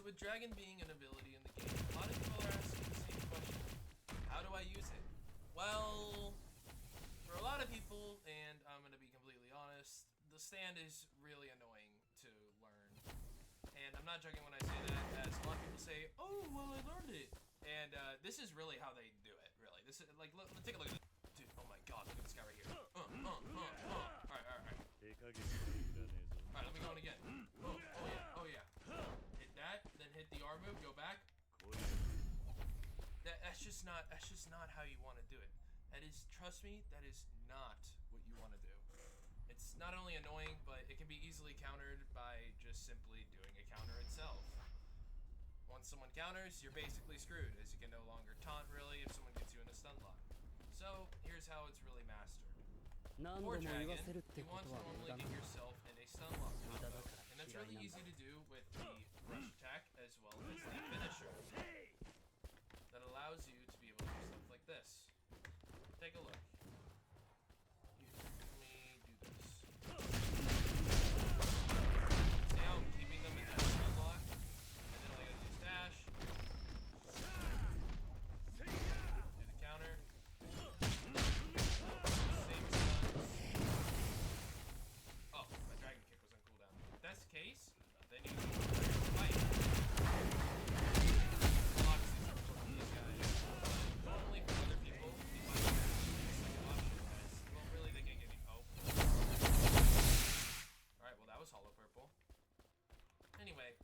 with Dragon being an ability in the game, a lot of people are asking the same question. How do I use it? Well, for a lot of people, and I'm going to be completely honest, the stand is really annoying to learn. And I'm not joking when I say that, as a lot of people say, oh, well, I learned it. And this is really how they do it, really. This is, like, look, take a look at this. Dude, oh my god, look at this guy right here. Alright. Alright, let me go in again. Oh yeah. Hit that, then hit the R move, go back. That's just not how you want to do it. That is, trust me, that is not what you want to do. It's not only annoying, but it can be easily countered by just simply doing a counter itself. Once someone counters, you're basically screwed, as you can no longer taunt really if someone gets you in a stun lock. So, here's how it's really mastered. For Dragon, you want to normally get yourself in a stun lock combo, and that's really easy to do with the rush attack as well as the finisher. That allows you to be able to do stuff like this. Take a look. Let me do this. See how I'm keeping them in that stun lock? And then all I gotta do is dash. Do the counter. Same stuns. Oh, my dragon kick was on cooldown. If that's the case, then you can fight. Obviously, it's important for these guys. Normally, for other people, you might have the second option as, well, really, they can't get any hope. Alright, well, that was hollow purple. Anyway,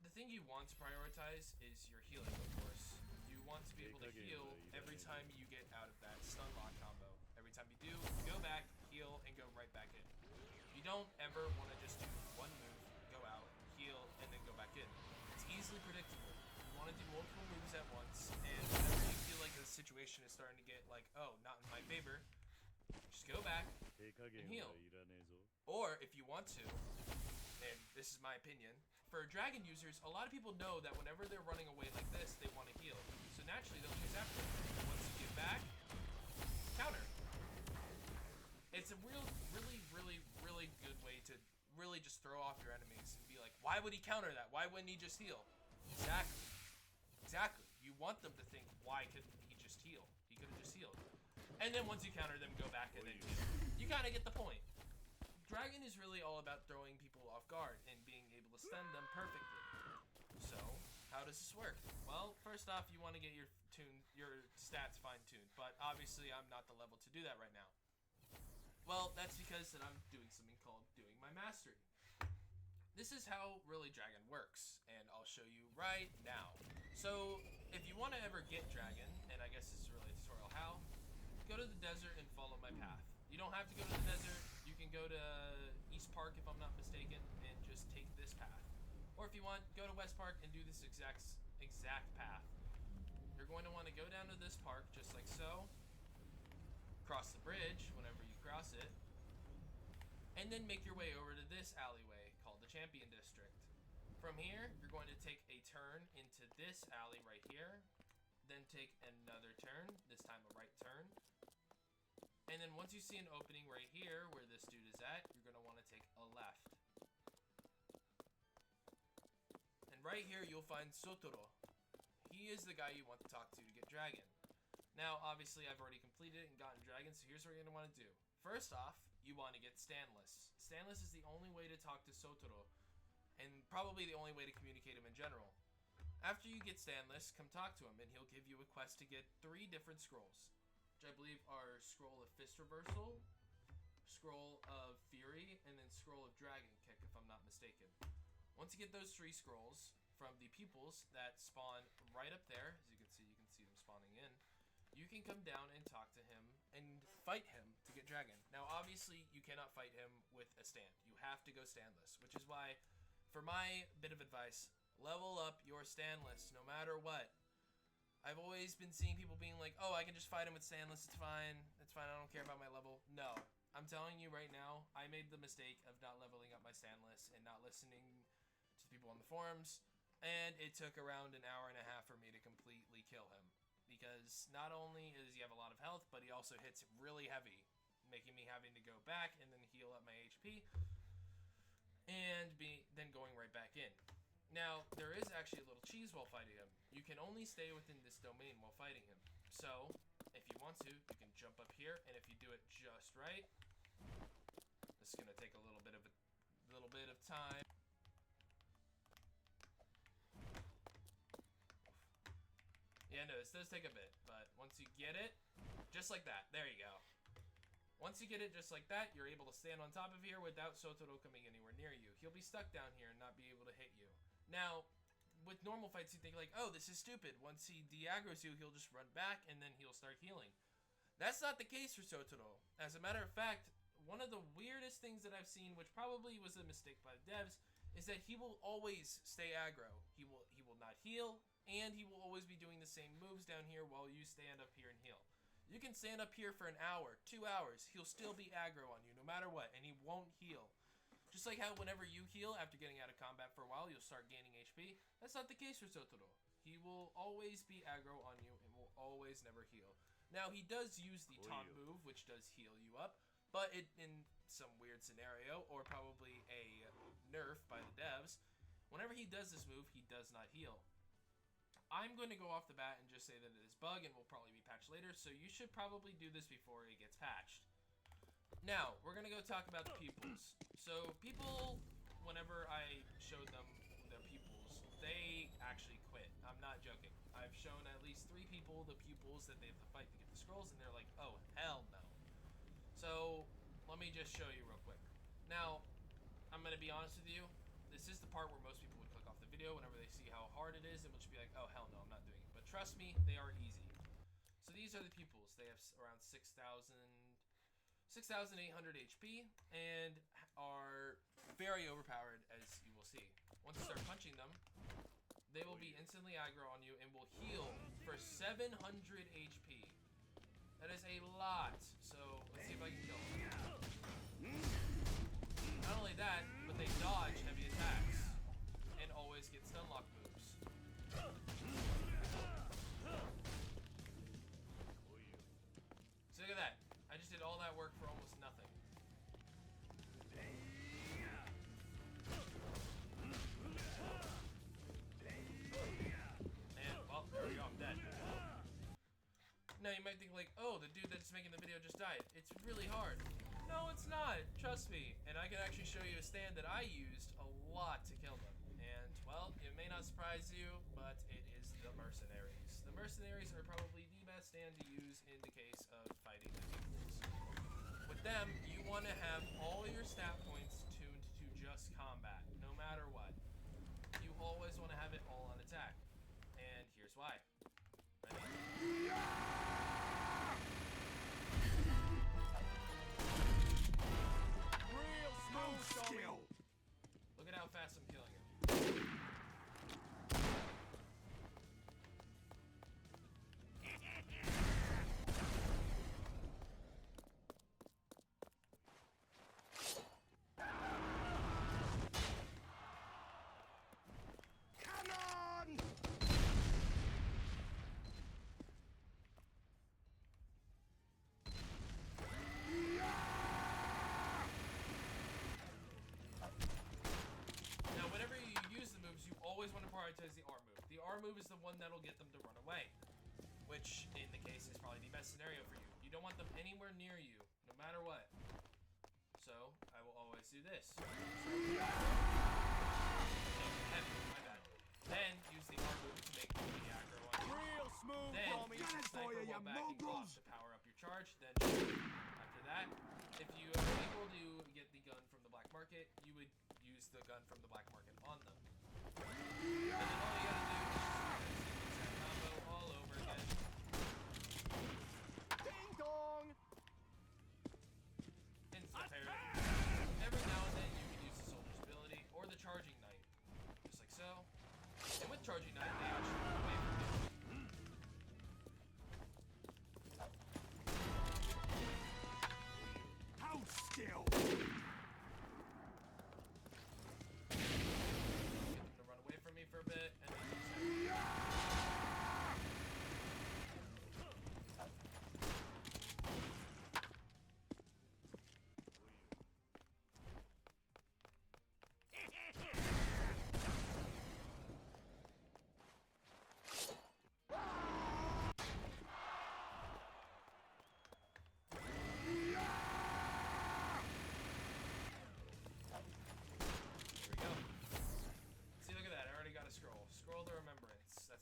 the thing you want to prioritize is your healing, of course. You want to be able to heal every time you get out of that stun lock combo. Every time you do, go back, heal, and go right back in. You don't ever want to just do one move, go out, heal, and then go back in. It's easily predictable. You want to do multiple moves at once, and whenever you feel like the situation is starting to get like, oh, not in my favor, just go back and heal. Or, if you want to, and this is my opinion, for Dragon users, a lot of people know that whenever they're running away like this, they want to heal. So naturally, they'll chase after it. Once you get back, counter. It's a really good way to really just throw off your enemies and be like, why would he counter that? Why wouldn't he just heal? Exactly. You want them to think, why couldn't he just heal? He could have just healed. And then once you counter them, go back and then heal. You kind of get the point. Dragon is really all about throwing people off guard and being able to stun them perfectly. So, how does this work? Well, first off, you want to get your stats fine-tuned, but obviously I'm not the level to do that right now. Well, that's because that I'm doing something called doing my mastery. This is how really Dragon works, and I'll show you right now. So, if you want to ever get Dragon, and I guess this is really a tutorial how, go to the desert and follow my path. You don't have to go to the desert. You can go to East Park, if I'm not mistaken, and just take this path. Or if you want, go to West Park and do this exact path. You're going to want to go down to this park, just like so. Cross the bridge whenever you cross it. And then make your way over to this alleyway called the Champion District. From here, you're going to take a turn into this alley right here. Then take another turn, this time a right turn. And then once you see an opening right here where this dude is at, you're going to want to take a left. And right here you'll find Sotoro. He is the guy you want to talk to get Dragon. Now obviously I've already completed it and gotten Dragon, so here's what you're going to want to do. First off, you want to get Stanless. Stanless is the only way to talk to Sotoro, and probably the only way to communicate him in general. After you get Stanless, come talk to him and he'll give you a quest to get 3 different scrolls. Which I believe are Scroll of Fist Reversal, Scroll of Fury, and then Scroll of Dragon Kick, if I'm not mistaken. Once you get those 3 scrolls from the pupils that spawn right up there, as you can see them spawning in, you can come down and talk to him and fight him to get Dragon. Now, obviously, you cannot fight him with a stand. You have to go standless, which is why, for my bit of advice, level up your standless no matter what. I've always been seeing people being like, oh, I can just fight him with standless, it's fine, I don't care about my level. No, I'm telling you right now, I made the mistake of not leveling up my standless and not listening to the people on the forums, and it took around an hour and a half for me to completely kill him. Because not only does he have a lot of health, but he also hits really heavy, making me having to go back and then heal up my HP, and then going right back in. Now, there is actually a little cheese while fighting him. You can only stay within this domain while fighting him. So, if you want to, you can jump up here, and if you do it just right, this is gonna take a little bit of time. Yeah, no, this does take a bit, but once you get it, just like that, there you go. Once you get it just like that, you're able to stand on top of here without Sotoro coming anywhere near you. He'll be stuck down here and not be able to hit you. Now, with normal fights, you think like, oh, this is stupid. Once he de-aggroes you, he'll just run back and then he'll start healing. That's not the case for Sotoro. As a matter of fact, one of the weirdest things that I've seen, which probably was a mistake by the devs, is that he will always stay aggro. He will not heal, and he will always be doing the same moves down here while you stand up here and heal. You can stand up here for an hour, 2 hours, he'll still be aggro on you no matter what, and he won't heal. Just like how whenever you heal after getting out of combat for a while, you'll start gaining HP. That's not the case for Sotoro. He will always be aggro on you and will always never heal. Now, he does use the taunt move, which does heal you up, but in some weird scenario, or probably a nerf by the devs, whenever he does this move, he does not heal. I'm going to go off the bat and just say that it is bug and will probably be patched later, so you should probably do this before it gets patched. Now, we're going to go talk about the pupils. So, people, whenever I showed them their pupils, they actually quit. I'm not joking. I've shown at least 3 people the pupils that they have to fight to get the scrolls, and they're like, oh, hell no. So, let me just show you real quick. Now, I'm going to be honest with you. This is the part where most people would click off the video whenever they see how hard it is and will just be like, oh, hell no, I'm not doing it. But trust me, they are easy. So these are the pupils. They have around 6,800 HP and are very overpowered, as you will see. Once you start punching them, they will be instantly aggro on you and will heal for 700 HP. That is a lot. So let's see if I can kill them. Not only that, but they dodge heavy attacks and always get stun lock moves. So look at that. I just did all that work for almost nothing. And, well, there we go, I'm dead. Now you might think like, oh, the dude that's making the video just died. It's really hard. No, it's not. Trust me. And I can actually show you a stand that I used a lot to kill them. And, well, it may not surprise you, but it is the Mercenaries. The Mercenaries are probably the best stand to use in the case of fighting the peoples. With them, you want to have all your stat points tuned to just combat, no matter what. You always want to have it all on attack. And here's why. Ready? Look at how fast I'm killing him. Come on! Now, whenever you use the moves, you always want to prioritize the R move. The R move is the one that'll get them to run away, which, in the case, is probably the best scenario for you. You don't want them anywhere near you, no matter what. So, I will always do this. Heavy, my bad. Then, use the R move to make the aggro on you. Real smooth, Then, homie. use the Got it for sniper you, while you backing off moguls. to power up your charge. Then, after that, if you are able to get the gun from the black market, you would use the gun from the black market on them. And then all you gotta do is just that combo all over again. Ding dong! Instant parry. Every now and then you can use the soldier's ability or the charging knight. Just like so. And with charging knight, they actually run away from you. House skill! Get them to run away from me for a bit, and then use that.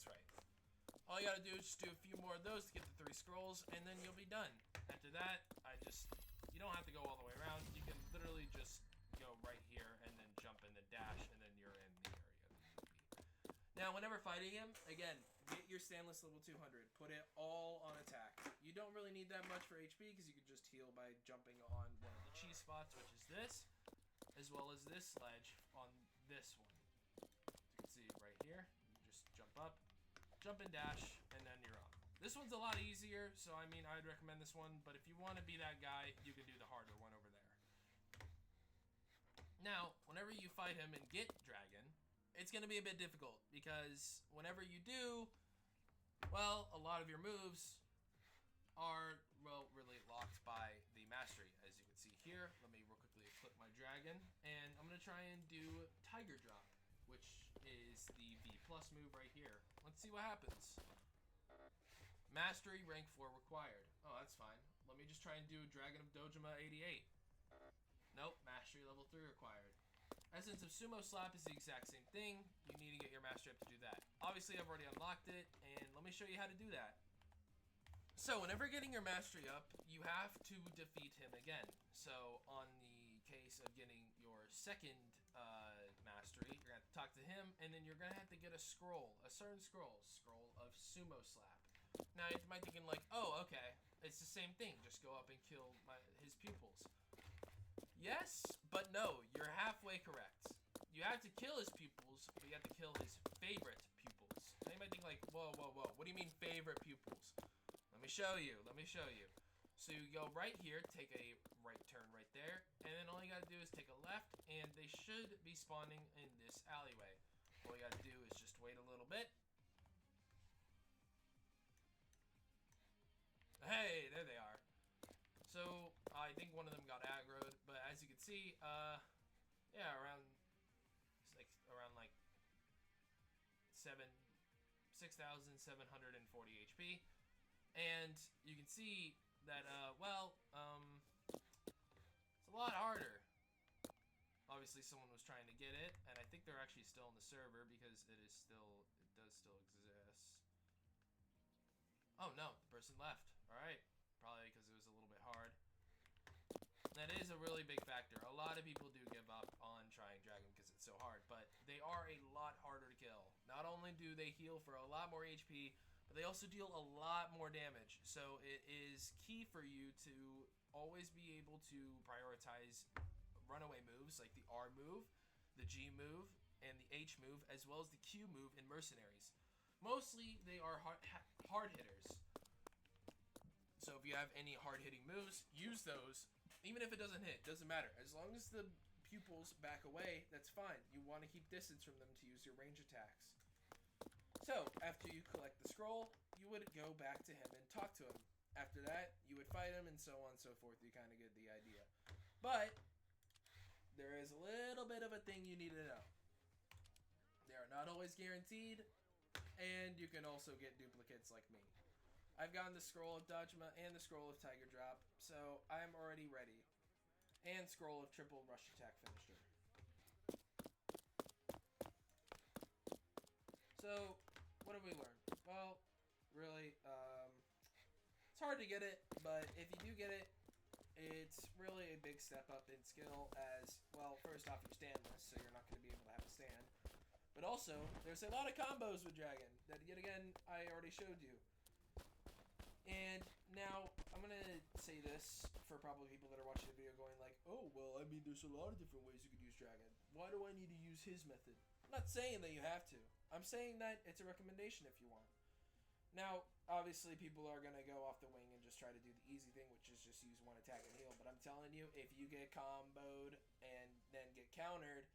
That's right. All you gotta do is just do a few more of those to get the 3 scrolls, and then you'll be done. After that, you don't have to go all the way around. You can literally just go right here and then jump in the dash, and then you're in the area that you need to be. Now, whenever fighting him, again, get your Stainless level 200. Put it all on attack. You don't really need that much for HP because you can just heal by jumping on one of the cheese spots, which is this, as well as this ledge on this one. As you can see right here, you just jump up, jump and dash, and then you're up. This one's a lot easier, so I mean, I'd recommend this one, but if you want to be that guy, you can do the harder one over there. Now, whenever you fight him and get Dragon, it's going to be a bit difficult, because whenever you do, well, a lot of your moves are, well, really locked by the mastery. As you can see here, let me real quickly equip my Dragon, and I'm going to try and do Tiger Drop, which is the V+ move right here. Let's see what happens. Mastery rank 4 required. Oh, that's fine. Let me just try and do Dragon of Dojima 88. Nope, mastery level 3 required. Essence of Sumo Slap is the exact same thing. You need to get your mastery up to do that. Obviously, I've already unlocked it, and let me show you how to do that. So, whenever getting your mastery up, you have to defeat him again. So, on the case of getting your second mastery, you're going to have to talk to him, and then you're going to have to get a scroll, a certain scroll of Sumo Slap. Now, you might be thinking like, oh, okay, it's the same thing. Just go up and kill his pupils. Yes, but no, you're halfway correct. You have to kill his pupils, but you have to kill his favorite pupils. Now you might think like, whoa, whoa, whoa, what do you mean favorite pupils? Let me show you, So you go right here, take a right turn right there, and then all you gotta do is take a left, and they should be spawning in this alleyway. All you gotta do is just wait a little bit. Hey, there they are. So, I think one of them got aggroed, but as you can see, yeah, around 6,740 HP. And you can see that, it's a lot harder. Obviously, someone was trying to get it, and I think they're actually still in the server because it does still exist. Oh no, the person left. Alright, probably because it was a little bit hard. That is a really big factor. A lot of people do give up on trying Dragon because it's so hard, but they are a lot harder to kill. Not only do they heal for a lot more HP, but they also deal a lot more damage. So it is key for you to always be able to prioritize runaway moves like the R move, the G move, and the H move, as well as the Q move in Mercenaries. Mostly, they are hard hitters. So if you have any hard-hitting moves, use those. Even if it doesn't hit, doesn't matter. As long as the pupils back away, that's fine. You want to keep distance from them to use your range attacks. So, after you collect the scroll, you would go back to him and talk to him. After that, you would fight him and so on and so forth. You kind of get the idea. But, there is a little bit of a thing you need to know. They are not always guaranteed, and you can also get duplicates like me. I've gotten the Scroll of Dojima and the Scroll of Tiger Drop, so I'm already ready. And Scroll of Triple Rush Attack Finisher. So, what have we learned? Well, really, it's hard to get it, but if you do get it, it's really a big step up in skill as, well, first off, you're standless, so you're not going to be able to have a stand. But also, there's a lot of combos with Dragon that, yet again, I already showed you. And now, I'm going to say this for probably people that are watching the video going like, oh, well, I mean, there's a lot of different ways you could use Dragon. Why do I need to use his method? I'm not saying that you have to. I'm saying that it's a recommendation if you want. Now, obviously, people are going to go off the wing and just try to do the easy thing, which is just use one attack and heal. But I'm telling you, if you get comboed and then get countered,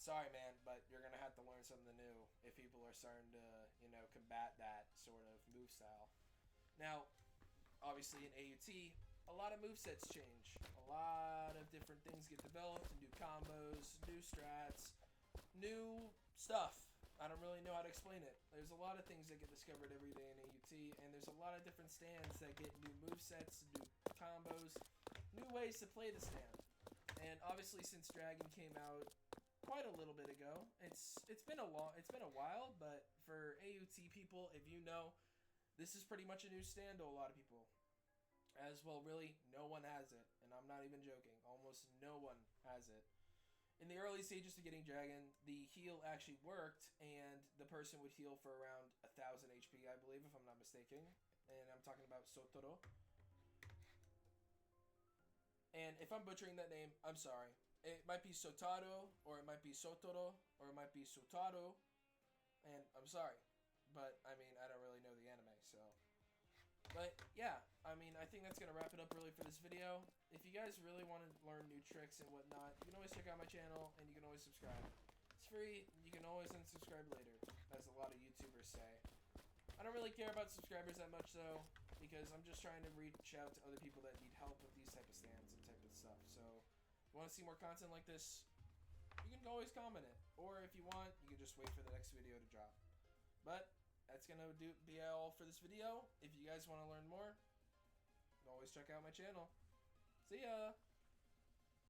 sorry, man, but you're going to have to learn something new if people are starting to, combat that sort of move style. Now, obviously in AUT, a lot of movesets change. A lot of different things get developed, new combos, new strats, new stuff. I don't really know how to explain it. There's a lot of things that get discovered every day in AUT, and there's a lot of different stands that get new movesets, new combos, new ways to play the stand. And obviously, since Dragon came out quite a little bit ago, it's it's been a while, but for AUT people, if you know, this is pretty much a new stand to a lot of people. As well, really, no one has it, and I'm not even joking. Almost no one has it. In the early stages of getting Dragon, the heal actually worked, and the person would heal for around 1,000 HP, I believe, if I'm not mistaken. And I'm talking about Sotoro. And if I'm butchering that name, I'm sorry. It might be Sotaro, or it might be Sotoro, or it might be Sotaro. And I'm sorry. But, I mean, I don't really know the anime, so... But, yeah. I mean, I think that's going to wrap it up really for this video. If you guys really want to learn new tricks and whatnot, you can always check out my channel, and you can always subscribe. It's free. You can always unsubscribe later, as a lot of YouTubers say. I don't really care about subscribers that much, though, because I'm just trying to reach out to other people that need help with these type of stands and type of stuff. So, if you want to see more content like this, you can always comment it. Or if you want, you can just wait for the next video to drop. But, that's going to be all for this video. If you guys want to learn more, you can always check out my channel. See ya!